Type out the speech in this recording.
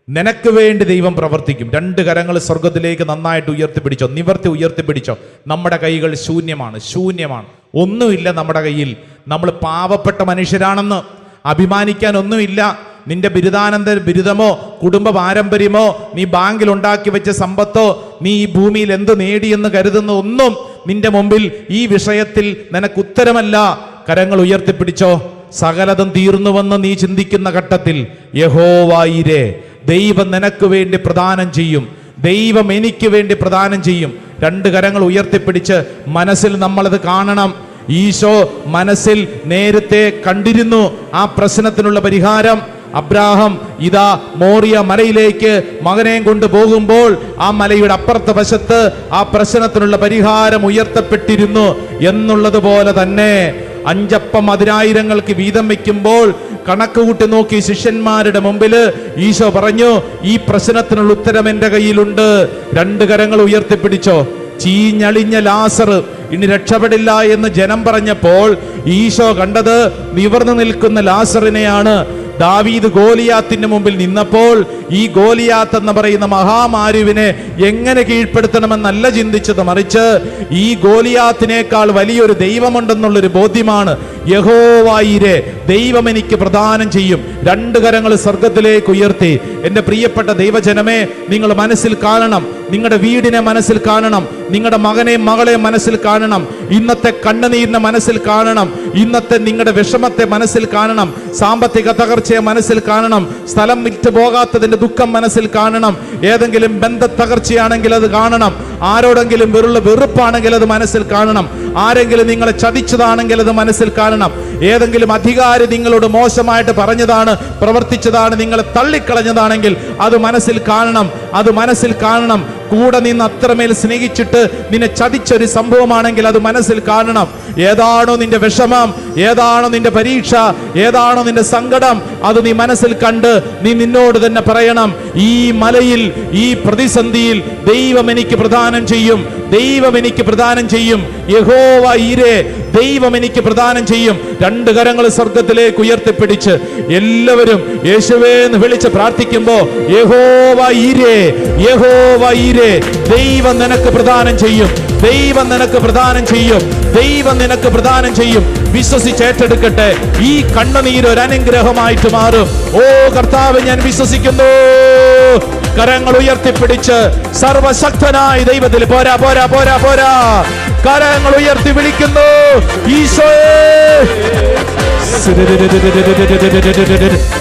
നിനക്ക് വേണ്ടി ദൈവം പ്രവർത്തിക്കും. രണ്ട് കരങ്ങൾ സ്വർഗത്തിലേക്ക് നന്നായിട്ട് ഉയർത്തിപ്പിടിച്ചോ, നിവർത്തി ഉയർത്തിപ്പിടിച്ചോ. നമ്മുടെ കൈകൾ ശൂന്യമാണ്, ഒന്നുമില്ല നമ്മുടെ കയ്യിൽ. നമ്മൾ പാവപ്പെട്ട മനുഷ്യരാണെന്ന് അഭിമാനിക്കാൻ ഒന്നുമില്ല. നിന്റെ ബിരുദാനന്തര ബിരുദമോ കുടുംബ പാരമ്പര്യമോ നീ ബാങ്കിൽ ഉണ്ടാക്കി വെച്ച സമ്പത്തോ നീ ഈ ഭൂമിയിൽ എന്ത് നേടിയെന്ന് കരുതുന്ന ഒന്നും നിന്റെ മുമ്പിൽ ഈ വിഷയത്തിൽ നിനക്ക് ഉത്തരമല്ല. കരങ്ങൾ ഉയർത്തിപ്പിടിച്ചോ. സകലതും തീർന്നുവെന്ന് നീ ചിന്തിക്കുന്ന ഘട്ടത്തിൽ യഹോവയിരേ, ദൈവം നിനക്ക് വേണ്ടി പ്രദാനം ചെയ്യും, ദൈവം എനിക്ക് വേണ്ടി പ്രദാനം ചെയ്യും. രണ്ട് കരങ്ങൾ ഉയർത്തിപ്പിടിച്ച് മനസ്സിൽ നമ്മളത് കാണണം. ഈശോ മനസ്സിൽ നേരത്തെ കണ്ടിരുന്നു ആ പ്രശ്നത്തിനുള്ള പരിഹാരം. അബ്രാഹാം ഇതാ മോറിയ മലയിലേക്ക് മകനെയും കൊണ്ട് പോകുമ്പോൾ ആ മലയുടെ അപ്പുറത്തെ വശത്ത് ആ പ്രശ്നത്തിനുള്ള പരിഹാരം ഉയർത്തപ്പെട്ടിരുന്നു എന്നുള്ളതുപോലെ തന്നെ 5 അപ്പം 10,000 വീതം വെക്കുമ്പോൾ കണക്ക് കൂട്ടി നോക്കി ശിഷ്യന്മാരുടെ മുമ്പിൽ ഈശോ പറഞ്ഞു, ഈ പ്രശ്നത്തിനുള്ള ഉത്തരം എൻ്റെ കയ്യിലുണ്ട്. രണ്ട് കരങ്ങൾ ഉയർത്തിപ്പിടിച്ചോ. ചീഞ്ഞളിഞ്ഞ ലാസർ ഇനി രക്ഷപ്പെടില്ല എന്ന് ജനം പറഞ്ഞപ്പോൾ ഈശോ കണ്ടത് നിവർന്നു നിൽക്കുന്ന ലാസറിനെയാണ്. ദാവീദ് ഗോലിയാത്തിന്റെ മുമ്പിൽ നിന്നപ്പോൾ ഈ ഗോലിയാത്ത് എന്ന് പറയുന്ന മഹാമാരുവിനെ എങ്ങനെ കീഴ്പ്പെടുത്തണമെന്നല്ല ചിന്തിച്ചത്, മറിച്ച് ഈ ഗോലിയാത്തിനേക്കാൾ വലിയൊരു ദൈവമുണ്ടെന്നുള്ളൊരു ബോധ്യമാണ്. യഹോവയിരേ, ദൈവം എനിക്ക് പ്രദാനം ചെയ്യും. രണ്ട് കരങ്ങൾ സ്വർഗത്തിലേക്ക് ഉയർത്തി. എൻ്റെ പ്രിയപ്പെട്ട ദൈവജനമേ, നിങ്ങൾ മനസ്സിൽ കാണണം, നിങ്ങളുടെ വീടിനെ മനസ്സിൽ കാണണം, നിങ്ങളുടെ മകനെയും മകളെയും മനസ്സിൽ കാണണം, ഇന്നത്തെ കണ്ണുനീരിനെ മനസ്സിൽ കാണണം, ഇന്നത്തെ നിങ്ങളുടെ വിഷമത്തെ മനസ്സിൽ കാണണം, സാമ്പത്തിക തകർച്ചയെ മനസ്സിൽ കാണണം, സ്ഥലം വിറ്റ് പോകാത്തതിന്റെ ദുഃഖം മനസ്സിൽ കാണണം, ഏതെങ്കിലും ബന്ധ തകർച്ചയാണെങ്കിൽ അത് കാണണം, ആരോടെങ്കിലും വെറുപ്പാണെങ്കിൽ അത് മനസ്സിൽ കാണണം, ആരെങ്കിലും നിങ്ങളെ ചതിച്ചതാണെങ്കിൽ അത് മനസ്സിൽ കാണണം, ഏതെങ്കിലും അധികാരി നിങ്ങളോട് മോശമായിട്ട് പറഞ്ഞതാണ്, പ്രവർത്തിച്ചതാണ്, നിങ്ങളെ തള്ളിക്കളഞ്ഞതാണെങ്കിൽ അത് മനസ്സിൽ കാണണം, അത് മനസ്സിൽ കാണണം. കൂടെ നിന്ന് അത്രമേൽ സ്നേഹിച്ചിട്ട് നിന്നെ ചതിച്ചൊരു സംഭവമാണെങ്കിൽ അത് മനസ്സിൽ കാണണം. ഏതാണോ നിന്റെ വിഷമം, ഏതാണോ നിന്റെ പരീക്ഷ, ഏതാണോ നിന്റെ സങ്കടം, അത് നീ മനസ്സിൽ കണ്ട് നീ നിന്നോട് തന്നെ പറയണം, ഈ മലയിൽ, ഈ പ്രതിസന്ധിയിൽ ദൈവം എനിക്ക് പ്രദാനം ചെയ്യും, ദൈവം എനിക്ക് പ്രദാനം ചെയ്യും. യഹോവയിരേ, ദൈവം എനിക്ക് പ്രദാനം ചെയ്യും. രണ്ട് കരങ്ങൾ സ്വർഗത്തിലേക്ക് ഉയർത്തിപ്പിടിച്ച് എല്ലാവരും യേശുവേ എന്ന് വിളിച്ച് പ്രാർത്ഥിക്കുമ്പോ യഹോവയിരേ, യഹോവയിരേ, ദൈവം നിനക്ക് പ്രദാനം ചെയ്യും, ദൈവം നിനക്ക് പ്രദാനം ചെയ്യും, ദൈവം നിനക്ക് പ്രദാനം ചെയ്യും. വിശ്വസിച്ചേറ്റെടുക്കട്ടെ. ഈ കണ്ണുനീര് ഒരു അനുഗ്രഹമായിട്ട് മാറും. ഓ കർത്താവ്, ഞാൻ വിശ്വസിക്കുന്നു. കരങ്ങൾ ഉയർത്തിപ്പിടിച്ച് സർവശക്തനായ ദൈവത്തിൽ പോരാ പോരാ പോരാ പോരാ കരങ്ങൾ ഉയർത്തി വിളിക്കുന്നു ഈശോയേ.